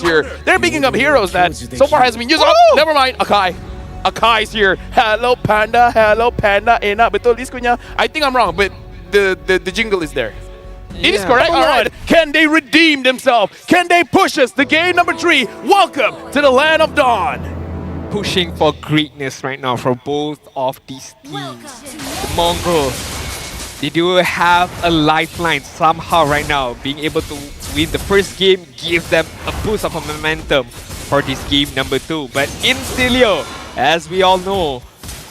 here. They're picking up heroes that so far has been used. Oh, never mind. Akai. Akai's here. Hello, Panda. Hello, Panda. Ena. Betul disco niya. I think I'm wrong, but the jingle is there. It is correct. All right. Can they redeem themselves? Can they push us to game number 3? Welcome to the land of dawn. Pushing for greatness right now for both of these teams. The Mongols, they do have a lifeline somehow right now. Being able to win the first game gives them a boost of momentum for this game number 2. But INSILIO, as we all know,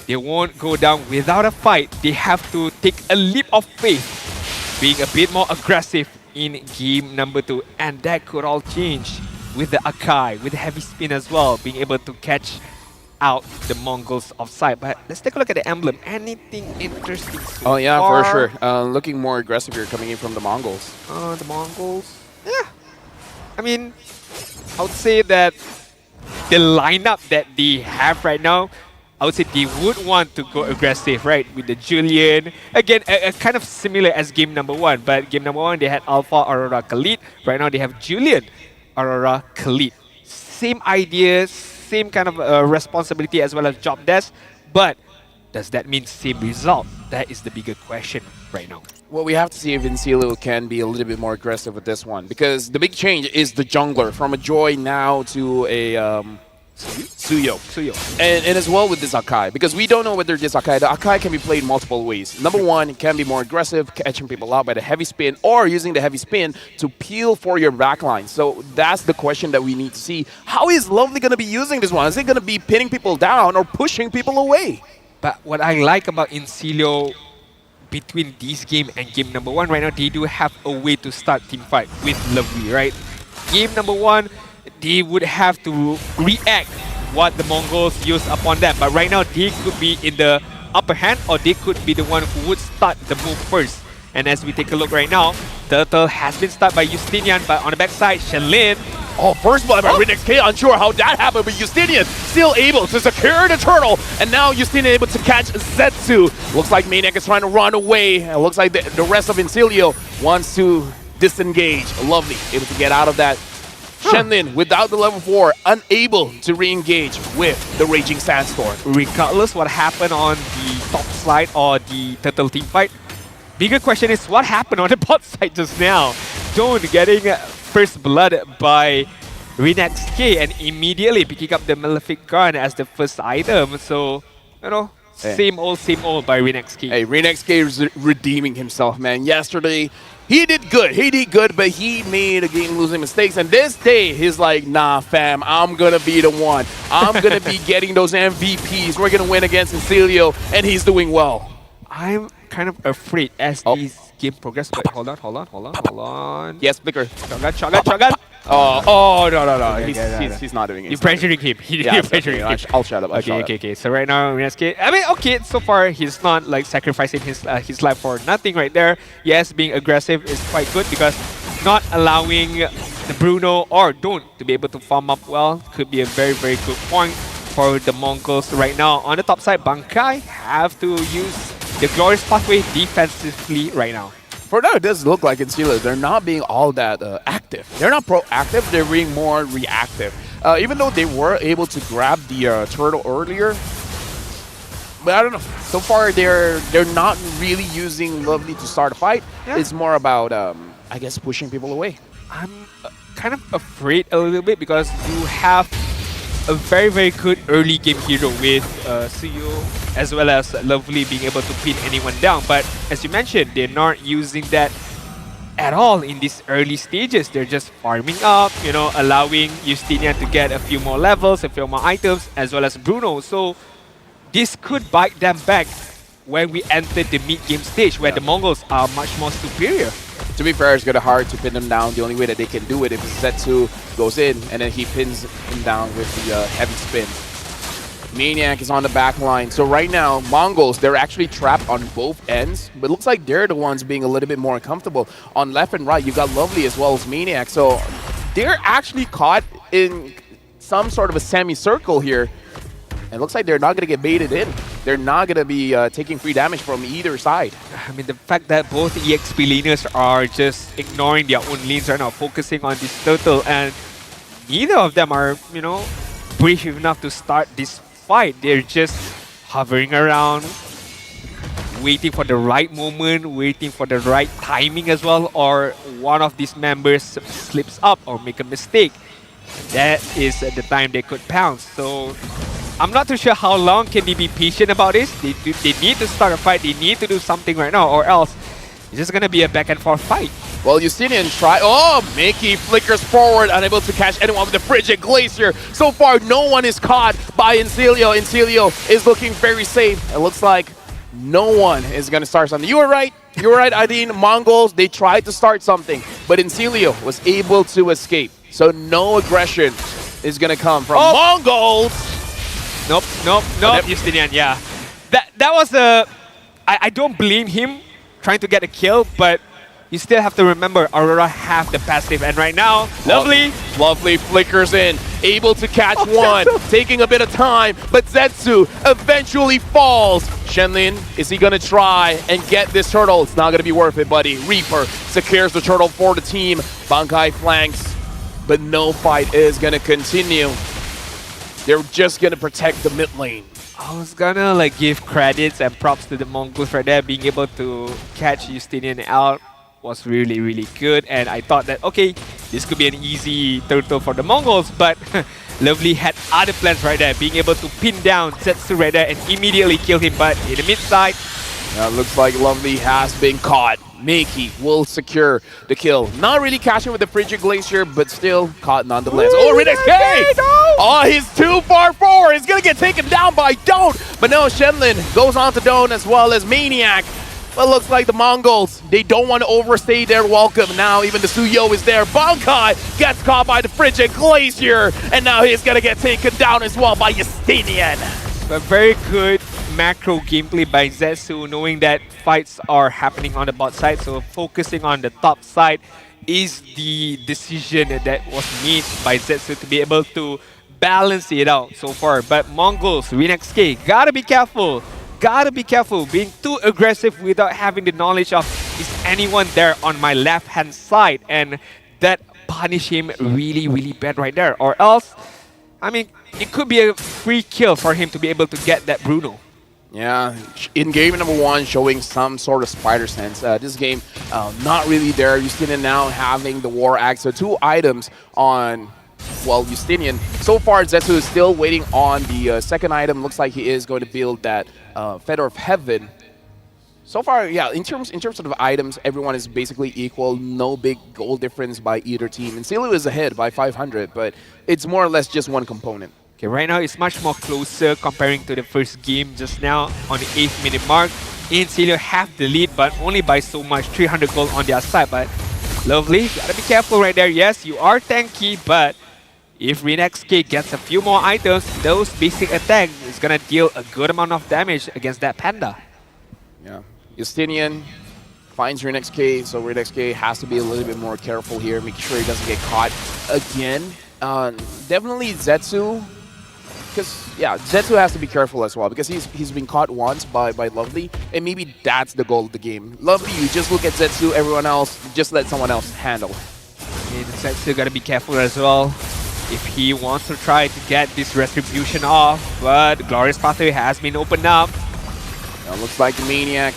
they won't go down without a fight. They have to take a leap of faith, being a bit more aggressive in game number 2. And that could all change with the Akai, with the heavy spin as well, being able to catch out the Mongols offside. But let's take a look at the emblem. Anything interesting so Oh yeah, far? for sure. Looking more aggressive here coming in from the Mongols. The Mongols, yeah. I mean, I would say that the lineup that they have right now, I would say they would want to go aggressive, right? With the Julian. Again, kind of similar as game number 1. But game number 1, they had Alpha, Aurora, Khalid. Right now, they have Julian, Aurora, Khalid. Same ideas, same kind of responsibility as well as job desk. But does that mean same result? That is the bigger question right now. Well, we have to see if INSILIO can be a little bit more aggressive with this one, because the big change is the jungler from a Joy now to a Suyo. And as well with this Akai, because we don't know whether this Akai, the Akai can be played multiple ways. Number 1, it can be more aggressive, catching people out by the heavy spin, or using the heavy spin to peel for your backline. So that's the question that we need to see. How is Lovely going to be using this one? Is it going to be pinning people down or pushing people away? But what I like about INSILIO between this game and game number 1 right now, they do have a way to start team fight with Lovely, right? Game number 1, they would have to react what the Mongols use upon them. But right now, they could be in the upper hand, or they could be the one who would start the move first. And as we take a look right now, Turtle has been started by Justinian, but on the backside, Shenlin. Oh, first blood by RinXK. Unsure how that happened, but Justinian still able to secure the turtle. And now Justinian able to catch Zetsu. Looks like Maniac is trying to run away. It looks like the rest of INSILIO wants to disengage. Lovely, able to get out of that. Shenlin, without the level 4, unable to re-engage with the Raging Sandstorm. Regardless what happened on the top slide or the Turtle team fight, bigger question is what happened on the bot side just now. Don't getting first blood by RinXK and immediately picking up the Malefic gun as the first item. So, you know, same old by RinXK. Hey, RinXK is redeeming himself, man. Yesterday, he did good, but he made a game-losing mistakes. And this day, he's like, nah, fam, I'm going to be the one. I'm going to be getting those MVPs. We're going to win against INSILIO, and he's doing well. I'm kind of afraid as this game progresses. But hold on. Yes, Flicker. Shotgun. Oh, no. Okay, he's not doing it. You're pressuring him. You're pressuring him. I'll shut up. Okay. So right now, RinXK, I mean, okay, so far he's not like sacrificing his life for nothing right there. Yes, being aggressive is quite good because not allowing the Bruno or Don't to be able to farm up well could be a very, very good point for the Mongols right now. On the top side, Bankai have to use the Glorious Pathway defensively right now. For now, it does look like INSILIO, they're not being all that active. They're not proactive, they're being more reactive. Even though they were able to grab the turtle earlier, but I don't know. So far, they're not really using Lovely to start a fight. Yeah. It's more about, I guess, pushing people away. I'm kind of afraid a little bit because you have a very, very good early game hero with Suyo as well as Lovely being able to pin anyone down. But as you mentioned, they're not using that at all in these early stages. They're just farming up, you know, allowing Justinian to get a few more levels, a few more items, as well as Bruno. So this could bite them back when we enter the mid-game stage where the Mongols are much more superior. To be fair, it's going to be hard to pin them down. The only way that they can do it if Zetsu goes in and then he pins him down with the heavy spin. Maniac is on the back line. So right now, Mongols, they're actually trapped on both ends, but it looks like they're the ones being a little bit more uncomfortable. On left and right, you've got Lovely as well as Maniac. So they're actually caught in some sort of a semicircle here. And it looks like they're not going to get baited in. They're not going to be taking free damage from either side. I mean, the fact that both EXP laners are just ignoring their own lanes right now, focusing on this turtle, and neither of them are, you know, brave enough to start this fight. They're just hovering around, waiting for the right moment, waiting for the right timing as well, or one of these members slips up or make a mistake. That is the time they could pounce. So I'm not too sure how long can they be patient about this. They need to start a fight. They need to do something right now, or else it's just gonna be a back and forth fight. Well, Justinian try. Oh, Mickey flickers forward, unable to catch anyone with the frigid glacier. So far, no one is caught by INSILIO. INSILIO is looking very safe. It looks like no one is going to start something. You were right. You were right, Adine. Mongols, they tried to start something, but INSILIO was able to escape. So no aggression is going to come from Mongols. Nope. Justinian, yeah. That was I don't blame him trying to get a kill, but you still have to remember Aurora have the passive, and right now, Lovely flickers in, able to catch one, taking a bit of time, but Zetsu eventually falls. Shenlin, is he gonna try and get this turtle? It's not gonna be worth it, buddy. Reaper secures the turtle for the team. Bankai flanks, but no fight is gonna continue. They're just gonna protect the mid lane. I was gonna like give credits and props to the Mongols right there, being able to catch Justinian out was really, really good, and I thought that, okay, this could be an easy turtle for the Mongols, but Lovely had other plans right there, being able to pin down Zetsu right there and immediately kill him, but in the mid side, looks like Lovely has been caught. Meiki will secure the kill. Not really catching with the Frigid Glacier, but still caught nonetheless. Oh, Riddick K! Oh, he's too far forward. He's going to get taken down by Don't. But no, Shenlin goes on to Don't as well as Maniac. But looks like the Mongols, they don't want to overstay their welcome. Now even the Suyo is there. Bankai gets caught by the Frigid Glacier. And now he's going to get taken down as well by Justinian. But very good macro gameplay by Zetsu, knowing that fights are happening on the bot side, so focusing on the top side is the decision that was made by Zetsu to be able to balance it out so far. But Mongols, RenXK, gotta be careful. Gotta be careful being too aggressive without having the knowledge of, is anyone there on my left hand side, and that punish him really, really bad right there. Or else, I mean, it could be a free kill for him to be able to get that Bruno. Yeah, in game number 1, showing some sort of spider sense. This game, not really there. Justinian now having the War Axe. So 2 items on, well, Justinian. So far, Zetsu is still waiting on the second item. Looks like he is going to build that Feather of Heaven. So far, yeah, in terms of the items, everyone is basically equal. No big goal difference by either team. INSILIO is ahead by 500, but it's more or less just one component. Okay, right now it's much more closer comparing to the first game just now on the 8th minute mark. INSILIO have the lead, but only by so much, 300 gold on their side. But Lovely, gotta be careful right there. Yes, you are tanky, but if RenXK gets a few more items, those basic attacks is gonna deal a good amount of damage against that Panda. Yeah, Justinian finds RenXK, so RenXK has to be a little bit more careful here, making sure he doesn't get caught again. Definitely Zetsu. Because, yeah, Zetsu has to be careful as well, because he's been caught once by Lovely, and maybe that's the goal of the game. Lovely, you just look at Zetsu, everyone else, just let someone else handle. And Zetsu gotta be careful as well if he wants to try to get this retribution off, but Glorious Pathway has been opened up. Now looks like the Maniac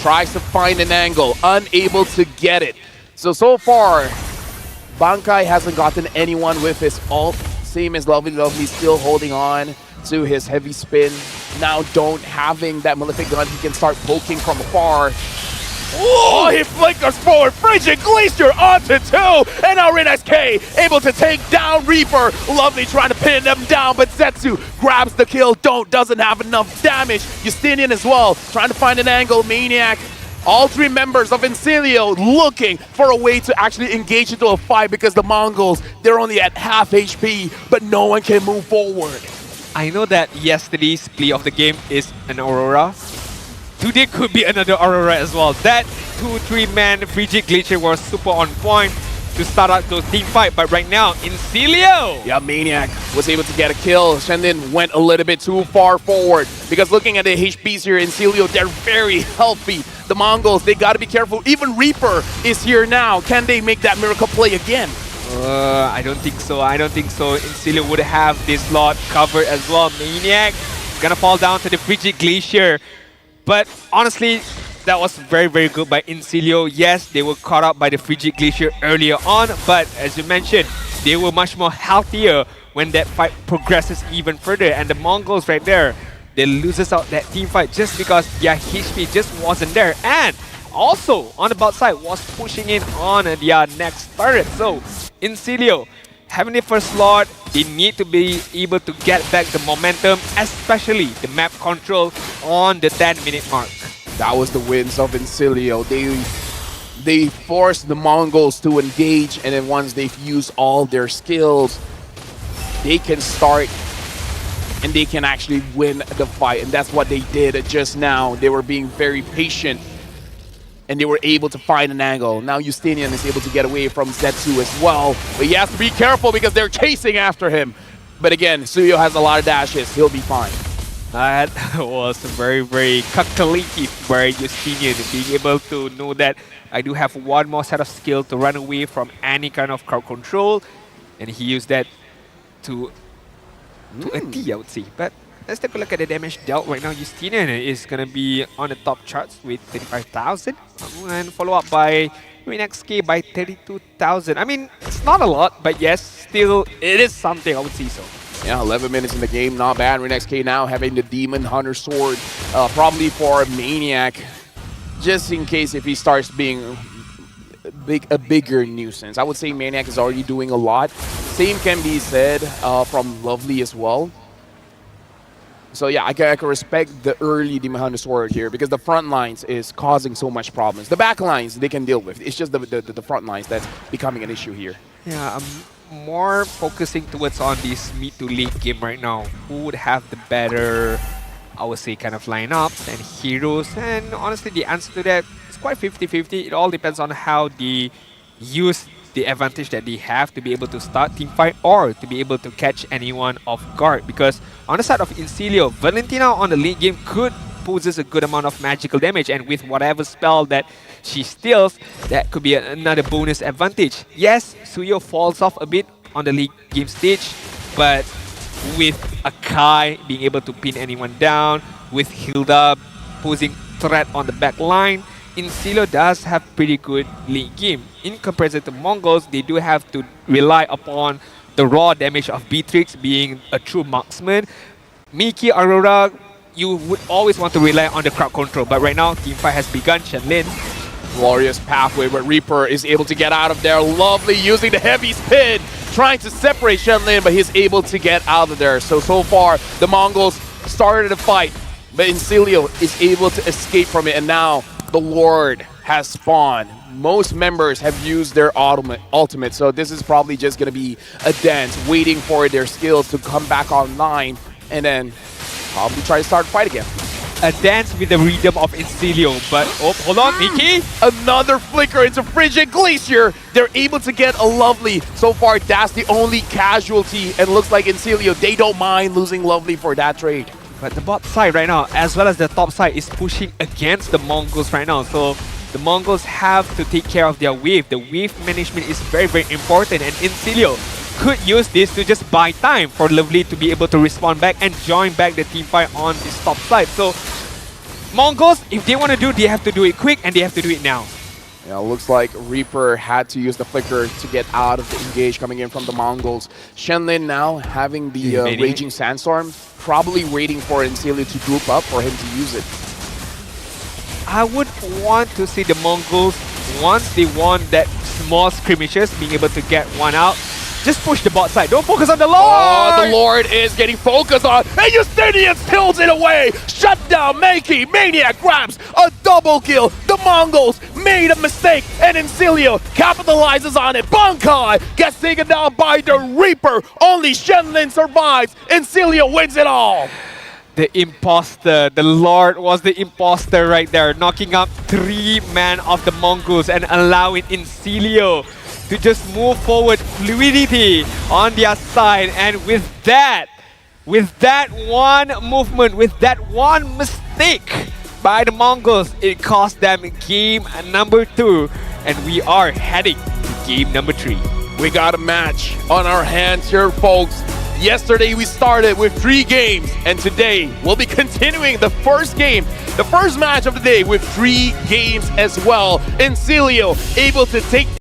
tries to find an angle, unable to get it. So far, Bankai hasn't gotten anyone with his ult. Same as Lovely. Lovely still holding on to his heavy spin. Now Don't having that Malefic gun, he can start poking from afar. Oh, he flickers forward. Frigid Glacier onto 2. And now RenXK able to take down Reaper. Lovely trying to pin them down, but Zetsu grabs the kill. Don't doesn't have enough damage. Justinian as well, trying to find an angle. Maniac. All 3 members of INSILIO looking for a way to actually engage into a fight, because the Mongols, they're only at half HP, but no one can move forward. I know that yesterday's play of the game is an Aurora. Today could be another Aurora as well. That 2-3-man Frigid Glacier was super on point to start out those team fight, but right now, INSILIO! Yeah, Maniac was able to get a kill. Shendin went a little bit too far forward, because looking at the HPs here, INSILIO, they're very healthy. The Mongols, they gotta be careful. Even Reaper is here now. Can they make that miracle play again? I don't think so. I don't think so. INSILIO would have this lot covered as well. Maniac gonna fall down to the Frigid Glacier. But honestly, that was very, very good by INSILIO. Yes, they were caught up by the Frigid Glacier earlier on, but as you mentioned, they were much more healthier when that fight progresses even further. And the Mongols right there, they loses out that team fight just because their HP just wasn't there. And also on the bot side was pushing in on their next turret. So INSILIO having the first slot, they need to be able to get back the momentum, especially the map control on the 10-minute mark. That was the wins of INSILIO. They forced the Mongols to engage, and then once they've used all their skills, they can start and they can actually win the fight. And that's what they did just now. They were being very patient and they were able to find an angle. Now Justinian is able to get away from Zetsu as well, but he has to be careful because they're chasing after him. But again, Suyo has a lot of dashes. He'll be fine. That was very, very calculative by Justinian, being able to know that I do have one more set of skill to run away from any kind of crowd control, and he used that to a T, I would say. But let's take a look at the damage dealt right now. Justinian is going to be on the top charts with 35,000, and follow up by ReNXK by 32,000. I mean, it's not a lot, but yes, still it is something, I would say so. Yeah, 11 minutes in the game, not bad. ReNXK now having the Demon Hunter Sword, probably for Maniac, just in case if he starts being a bigger nuisance. I would say Maniac is already doing a lot. Same can be said from Lovely as well. So yeah, I can respect the early Demon Hunter Sword here because the front lines is causing so much problems. The back lines they can deal with. It's just the front lines that's becoming an issue here. Yeah, I'm more focusing towards on this mid to late game right now. Who would have the better, I would say, kind of lineups and heroes? And honestly, the answer to that is quite 50-50. It all depends on how they use the advantage that they have to be able to start team fight or to be able to catch anyone off guard. Because on the side of INSILIO, Valentina on the late game could poses a good amount of magical damage, and with whatever spell that she steals, that could be another bonus advantage. Yes, Suyo falls off a bit on the late game stage, but with Akai being able to pin anyone down, with Hilda posing threat on the back line, INSILIO does have pretty good late game. In comparison to Mongols, they do have to rely upon the raw damage of Beatrix being a true marksman. Miki, Aurora, you would always want to rely on the crowd control, but right now, teamfight has begun. Shenlin. Glorious pathway, but Reaper is able to get out of there. Lovely using the heavy spin, trying to separate Shenlin, but he's able to get out of there. So far, the Mongols started a fight, but INSILIO is able to escape from it, and now the Lord has spawned. Most members have used their ultimate, so this is probably just going to be a dance, waiting for their skills to come back online, and then probably try to start a fight again. A dance with the rhythm of INSILIO, but oh, hold on, Miki! Another flicker into Frigid Glacier. They're able to get a Lovely. So far, that's the only casualty, and looks like INSILIO, they don't mind losing Lovely for that trade. But the bot side right now, as well as the top side, is pushing against the Mongols right now. So the Mongols have to take care of their wave. The wave management is very, very important, and INSILIO could use this to just buy time for Lovely to be able to respond back and join back the team fight on this top side. So Mongols, if they want to do, they have to do it quick, and they have to do it now. Yeah, looks like Reaper had to use the flicker to get out of the engage coming in from the Mongols. Shenlin now having the Raging Sandstorm, probably waiting for INSILIO to group up for him to use it. I would want to see the Mongols, once they won that small skirmishes, being able to get one out. Just push the bot side. Don't focus on the Lord! Oh, the Lord is getting focused on. And Justinian tilts it away. Shut down Makey. Maniac grabs a double kill. The Mongols made a mistake. And INSILIO capitalizes on it. Bankai gets taken down by the Reaper. Only Shenlin survives. INSILIO wins it all. The imposter, the Lord was the imposter right there, knocking up 3 men of the Mongols and allowing INSILIO to just move forward, fluidity on their side. And with that one movement, with that one mistake by the Mongols, it cost them game number 2, and we are heading to game number 3. We got a match on our hands here, folks. Yesterday we started with 3 games, and today we'll be continuing the first game, the first match of the day with 3 games as well. INSILIO able to take